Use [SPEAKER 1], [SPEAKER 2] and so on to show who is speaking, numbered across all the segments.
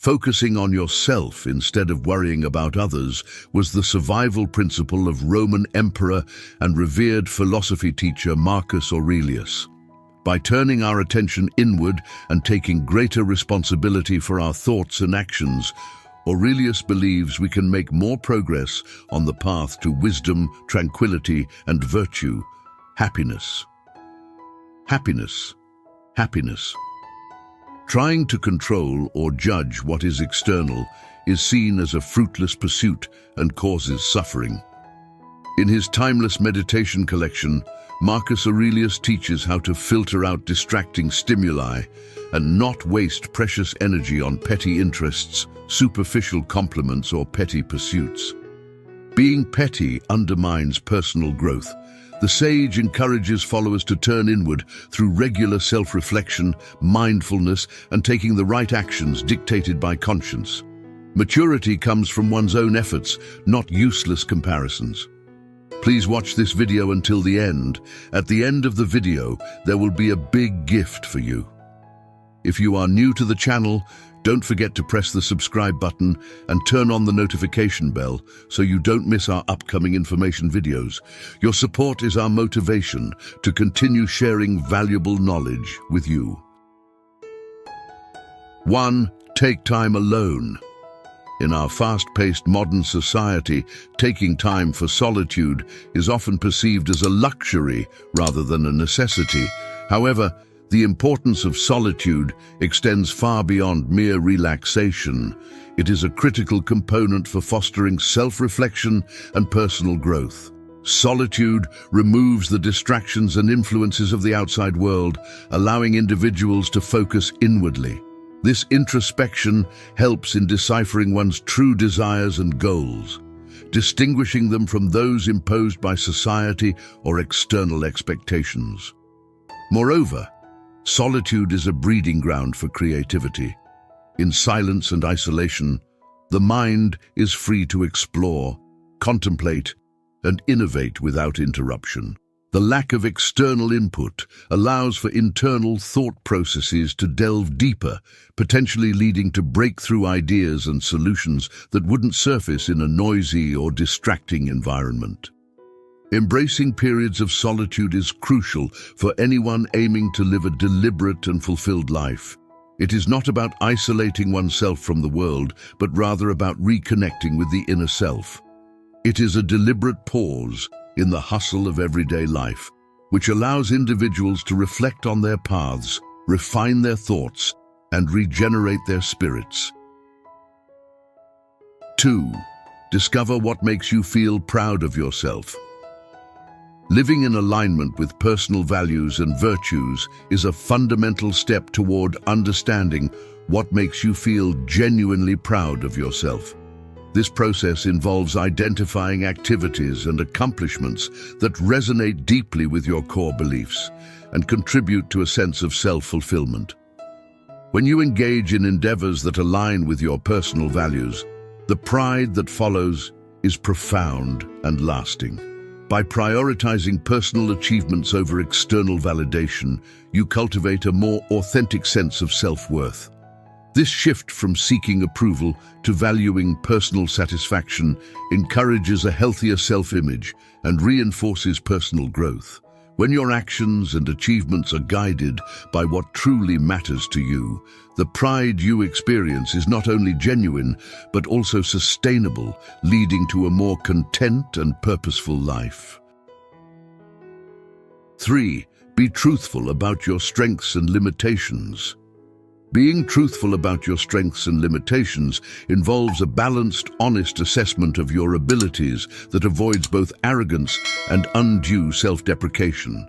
[SPEAKER 1] Focusing on yourself instead of worrying about others was the survival principle of Roman emperor and revered philosophy teacher Marcus Aurelius. By turning our attention inward and taking greater responsibility for our thoughts and actions, Aurelius believes we can make more progress on the path to wisdom, tranquility, and virtue. Happiness. Happiness. Happiness. Trying to control or judge what is external is seen as a fruitless pursuit and causes suffering. In his timeless meditation collection, Marcus Aurelius teaches how to filter out distracting stimuli and not waste precious energy on petty interests, superficial compliments, or petty pursuits. Being petty undermines personal growth. The sage encourages followers to turn inward through regular self-reflection, mindfulness, and taking the right actions dictated by conscience. Maturity comes from one's own efforts, not useless comparisons. Please watch this video until the end. At the end of the video, there will be a big gift for you. If you are new to the channel, don't forget to press the subscribe button and turn on the notification bell so you don't miss our upcoming information videos. Your support is our motivation to continue sharing valuable knowledge with you. 1. Take time alone. In our fast-paced modern society, taking time for solitude is often perceived as a luxury rather than a necessity. However, the importance of solitude extends far beyond mere relaxation. It is a critical component for fostering self-reflection and personal growth. Solitude removes the distractions and influences of the outside world, allowing individuals to focus inwardly. This introspection helps in deciphering one's true desires and goals, distinguishing them from those imposed by society or external expectations. Moreover, solitude is a breeding ground for creativity. In silence and isolation, the mind is free to explore, contemplate, and innovate without interruption. The lack of external input allows for internal thought processes to delve deeper, potentially leading to breakthrough ideas and solutions that wouldn't surface in a noisy or distracting environment. Embracing periods of solitude is crucial for anyone aiming to live a deliberate and fulfilled life. It is not about isolating oneself from the world, but rather about reconnecting with the inner self. It is a deliberate pause in the hustle of everyday life, which allows individuals to reflect on their paths, refine their thoughts, and regenerate their spirits. 2. Discover what makes you feel proud of yourself. Living in alignment with personal values and virtues is a fundamental step toward understanding what makes you feel genuinely proud of yourself. This process involves identifying activities and accomplishments that resonate deeply with your core beliefs and contribute to a sense of self-fulfillment. When you engage in endeavors that align with your personal values, the pride that follows is profound and lasting. By prioritizing personal achievements over external validation, you cultivate a more authentic sense of self-worth. This shift from seeking approval to valuing personal satisfaction encourages a healthier self-image and reinforces personal growth. When your actions and achievements are guided by what truly matters to you, the pride you experience is not only genuine, but also sustainable, leading to a more content and purposeful life. 3. Be truthful about your strengths and limitations. Being truthful about your strengths and limitations involves a balanced, honest assessment of your abilities that avoids both arrogance and undue self-deprecation.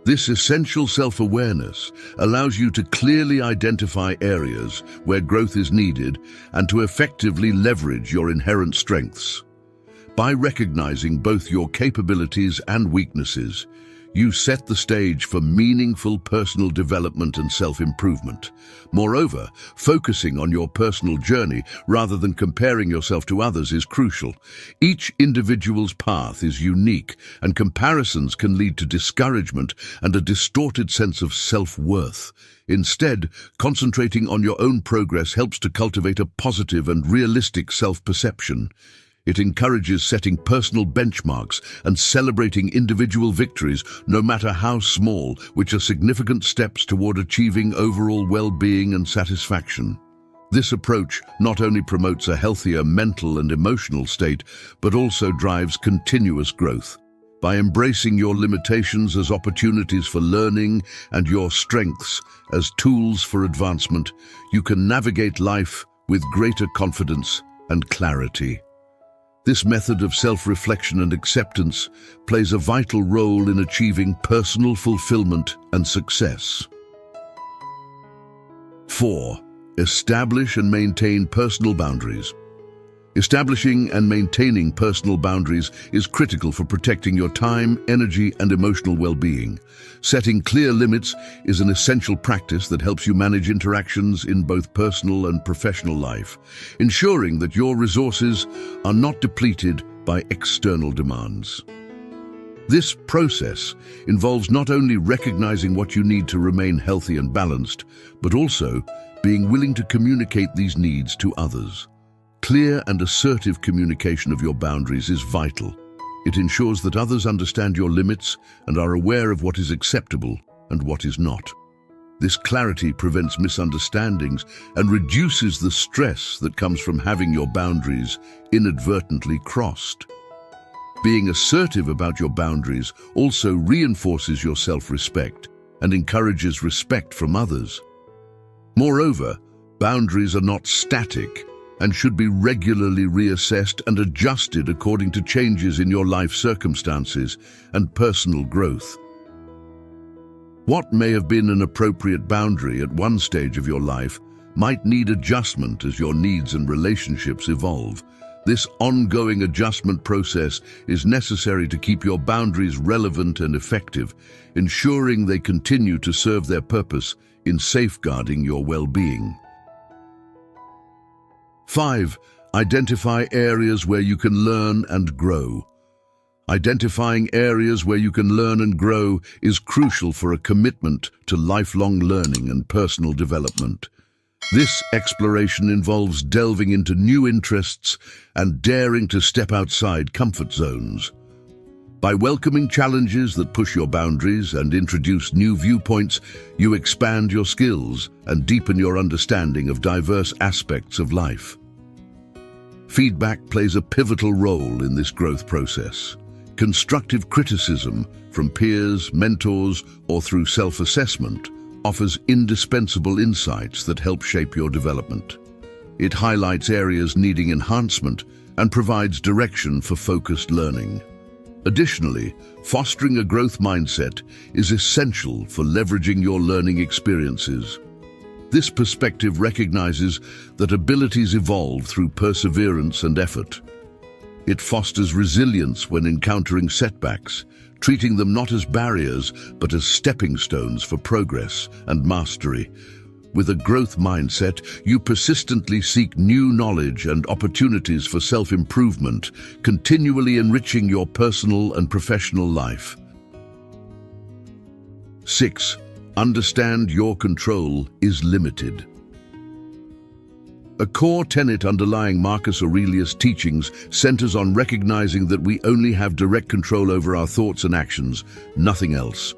[SPEAKER 1] This essential self-awareness allows you to clearly identify areas where growth is needed and to effectively leverage your inherent strengths. By recognizing both your capabilities and weaknesses, you set the stage for meaningful personal development and self-improvement. Moreover, focusing on your personal journey rather than comparing yourself to others is crucial. Each individual's path is unique, and comparisons can lead to discouragement and a distorted sense of self-worth. Instead, concentrating on your own progress helps to cultivate a positive and realistic self-perception. It encourages setting personal benchmarks and celebrating individual victories, no matter how small, which are significant steps toward achieving overall well-being and satisfaction. This approach not only promotes a healthier mental and emotional state, but also drives continuous growth. By embracing your limitations as opportunities for learning and your strengths as tools for advancement, you can navigate life with greater confidence and clarity. This method of self-reflection and acceptance plays a vital role in achieving personal fulfillment and success. 4. Establish and maintain personal boundaries. Establishing and maintaining personal boundaries is critical for protecting your time, energy, and emotional well-being. Setting clear limits is an essential practice that helps you manage interactions in both personal and professional life, ensuring that your resources are not depleted by external demands. This process involves not only recognizing what you need to remain healthy and balanced, but also being willing to communicate these needs to others. Clear and assertive communication of your boundaries is vital. It ensures that others understand your limits and are aware of what is acceptable and what is not. This clarity prevents misunderstandings and reduces the stress that comes from having your boundaries inadvertently crossed. Being assertive about your boundaries also reinforces your self-respect and encourages respect from others. Moreover, boundaries are not static and should be regularly reassessed and adjusted according to changes in your life circumstances and personal growth. What may have been an appropriate boundary at one stage of your life might need adjustment as your needs and relationships evolve. This ongoing adjustment process is necessary to keep your boundaries relevant and effective, ensuring they continue to serve their purpose in safeguarding your well-being. 5. Identify areas where you can learn and grow. Identifying areas where you can learn and grow is crucial for a commitment to lifelong learning and personal development. This exploration involves delving into new interests and daring to step outside comfort zones. By welcoming challenges that push your boundaries and introduce new viewpoints, you expand your skills and deepen your understanding of diverse aspects of life. Feedback plays a pivotal role in this growth process. Constructive criticism from peers, mentors, or through self-assessment offers indispensable insights that help shape your development. It highlights areas needing enhancement and provides direction for focused learning. Additionally, fostering a growth mindset is essential for leveraging your learning experiences. This perspective recognizes that abilities evolve through perseverance and effort. It fosters resilience when encountering setbacks, treating them not as barriers but as stepping stones for progress and mastery. With a growth mindset, you persistently seek new knowledge and opportunities for self-improvement, continually enriching your personal and professional life. 6. Understand your control is limited. A core tenet underlying Marcus Aurelius' teachings centers on recognizing that we only have direct control over our thoughts and actions, nothing else.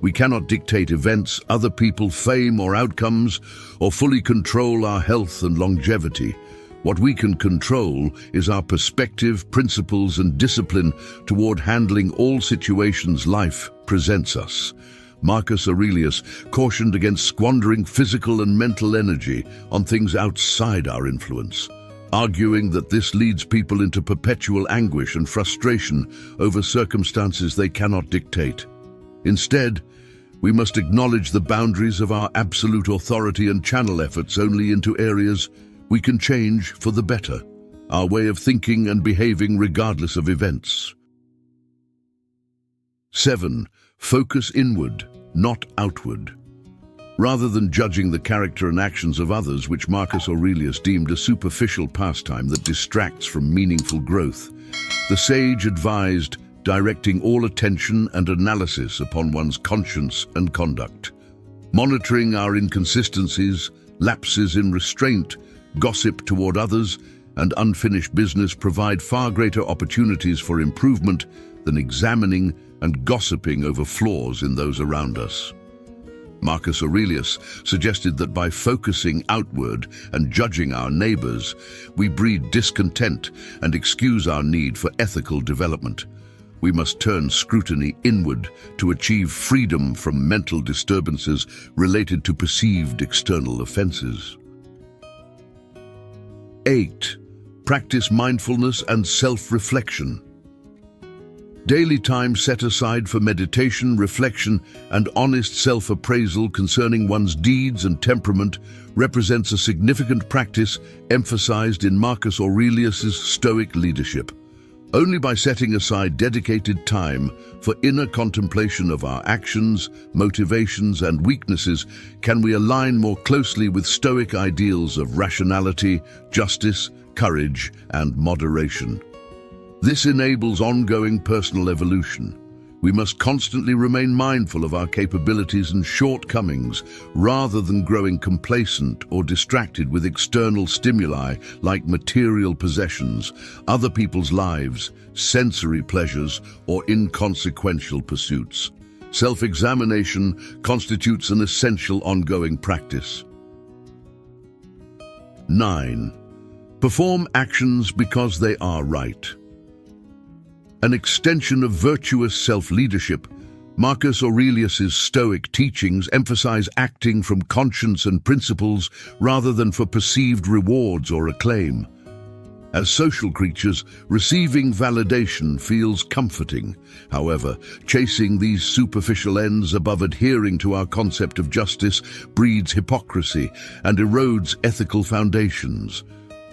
[SPEAKER 1] We cannot dictate events, other people, fame, or outcomes, or fully control our health and longevity. What we can control is our perspective, principles, and discipline toward handling all situations life presents us. Marcus Aurelius cautioned against squandering physical and mental energy on things outside our influence, arguing that this leads people into perpetual anguish and frustration over circumstances they cannot dictate. Instead, we must acknowledge the boundaries of our absolute authority and channel efforts only into areas we can change for the better, our way of thinking and behaving regardless of events. 7. Focus inward, not outward. Rather than judging the character and actions of others, which Marcus Aurelius deemed a superficial pastime that distracts from meaningful growth, the sage advised directing all attention and analysis upon one's conscience and conduct. Monitoring our inconsistencies, lapses in restraint, gossip toward others, and unfinished business provide far greater opportunities for improvement than examining and gossiping over flaws in those around us. Marcus Aurelius suggested that by focusing outward and judging our neighbors, we breed discontent and excuse our need for ethical development. We must turn scrutiny inward to achieve freedom from mental disturbances related to perceived external offenses. 8. Practice mindfulness and self-reflection. Daily time set aside for meditation, reflection, and honest self-appraisal concerning one's deeds and temperament represents a significant practice emphasized in Marcus Aurelius's Stoic leadership. Only by setting aside dedicated time for inner contemplation of our actions, motivations, and weaknesses can we align more closely with Stoic ideals of rationality, justice, courage, and moderation. This enables ongoing personal evolution. We must constantly remain mindful of our capabilities and shortcomings rather than growing complacent or distracted with external stimuli like material possessions, other people's lives, sensory pleasures, or inconsequential pursuits. Self-examination constitutes an essential ongoing practice. 9. Perform actions because they are right. An extension of virtuous self-leadership, Marcus Aurelius's Stoic teachings emphasize acting from conscience and principles rather than for perceived rewards or acclaim. As social creatures, receiving validation feels comforting. However, chasing these superficial ends above adhering to our concept of justice breeds hypocrisy and erodes ethical foundations.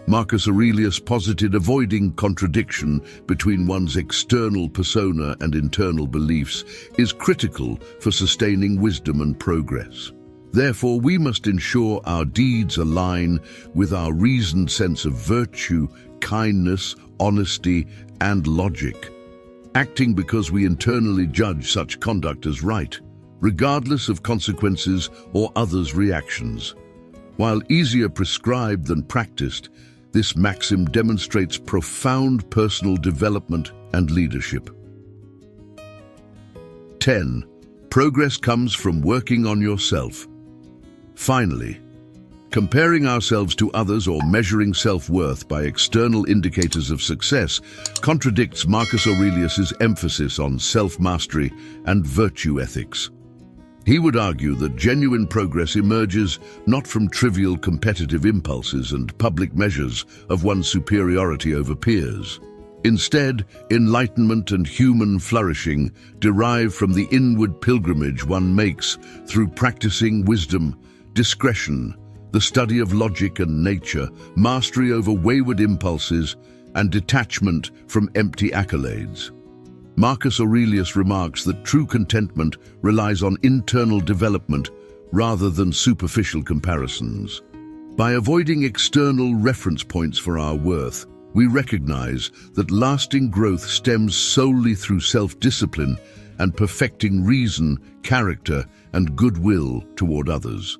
[SPEAKER 1] Marcus Aurelius posited avoiding contradiction between one's external persona and internal beliefs is critical for sustaining wisdom and progress. Therefore, we must ensure our deeds align with our reasoned sense of virtue, kindness, honesty, and logic, acting because we internally judge such conduct as right, regardless of consequences or others' reactions. While easier prescribed than practiced, this maxim demonstrates profound personal development and leadership. 10. Progress comes from working on yourself. Finally, comparing ourselves to others or measuring self-worth by external indicators of success contradicts Marcus Aurelius's emphasis on self-mastery and virtue ethics. He would argue that genuine progress emerges not from trivial competitive impulses and public measures of one's superiority over peers. Instead, enlightenment and human flourishing derive from the inward pilgrimage one makes through practicing wisdom, discretion, the study of logic and nature, mastery over wayward impulses, and detachment from empty accolades. Marcus Aurelius remarks that true contentment relies on internal development rather than superficial comparisons. By avoiding external reference points for our worth, we recognize that lasting growth stems solely through self-discipline and perfecting reason, character, and goodwill toward others.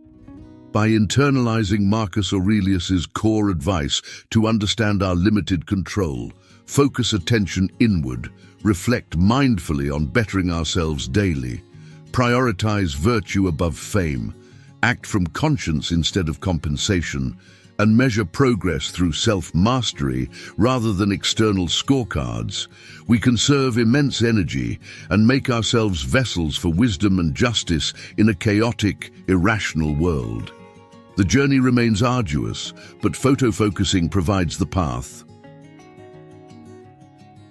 [SPEAKER 1] By internalizing Marcus Aurelius's core advice to understand our limited control, focus attention inward, reflect mindfully on bettering ourselves daily, prioritize virtue above fame, act from conscience instead of compensation, and measure progress through self-mastery rather than external scorecards, we conserve immense energy and make ourselves vessels for wisdom and justice in a chaotic, irrational world. The journey remains arduous, but photo-focusing provides the path.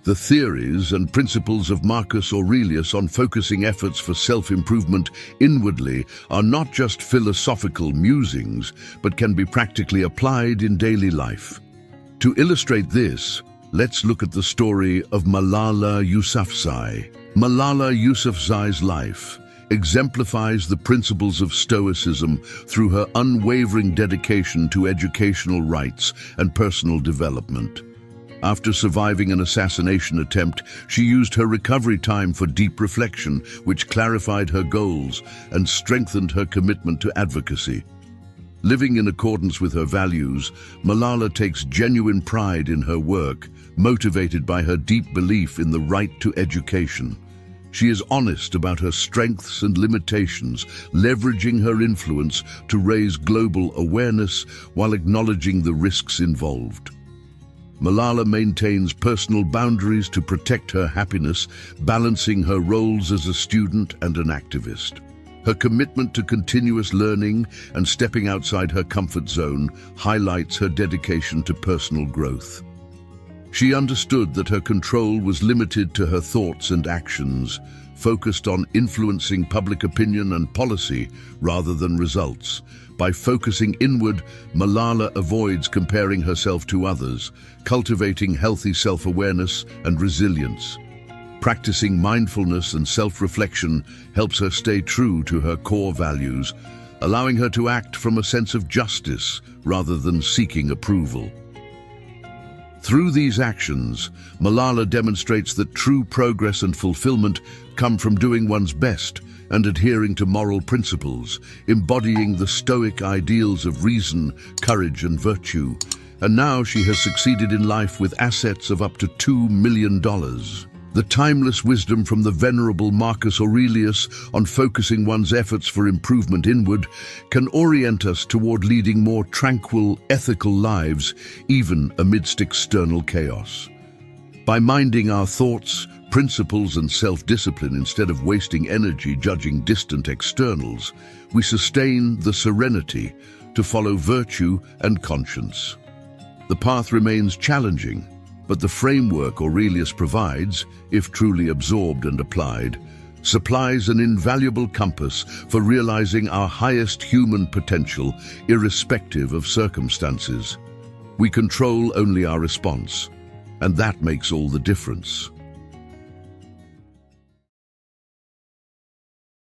[SPEAKER 1] The theories and principles of Marcus Aurelius on focusing efforts for self-improvement inwardly are not just philosophical musings, but can be practically applied in daily life. To illustrate this, let's look at the story of Malala Yousafzai, Malala Yousafzai's life exemplifies the principles of Stoicism through her unwavering dedication to educational rights and personal development. After surviving an assassination attempt, she used her recovery time for deep reflection, which clarified her goals and strengthened her commitment to advocacy. Living in accordance with her values, Malala takes genuine pride in her work, motivated by her deep belief in the right to education. She is honest about her strengths and limitations, leveraging her influence to raise global awareness while acknowledging the risks involved. Malala maintains personal boundaries to protect her happiness, balancing her roles as a student and an activist. Her commitment to continuous learning and stepping outside her comfort zone highlights her dedication to personal growth. She understood that her control was limited to her thoughts and actions, focused on influencing public opinion and policy rather than results. By focusing inward, Malala avoids comparing herself to others, cultivating healthy self-awareness and resilience. Practicing mindfulness and self-reflection helps her stay true to her core values, allowing her to act from a sense of justice rather than seeking approval. Through these actions, Malala demonstrates that true progress and fulfillment come from doing one's best and adhering to moral principles, embodying the Stoic ideals of reason, courage, and virtue. And now she has succeeded in life with assets of up to $2 million. The timeless wisdom from the venerable Marcus Aurelius on focusing one's efforts for improvement inward can orient us toward leading more tranquil, ethical lives, even amidst external chaos. By minding our thoughts, principles, and self-discipline instead of wasting energy judging distant externals, we sustain the serenity to follow virtue and conscience. The path remains challenging, but the framework Aurelius provides, if truly absorbed and applied, supplies an invaluable compass for realizing our highest human potential, irrespective of circumstances. We control only our response, and that makes all the difference.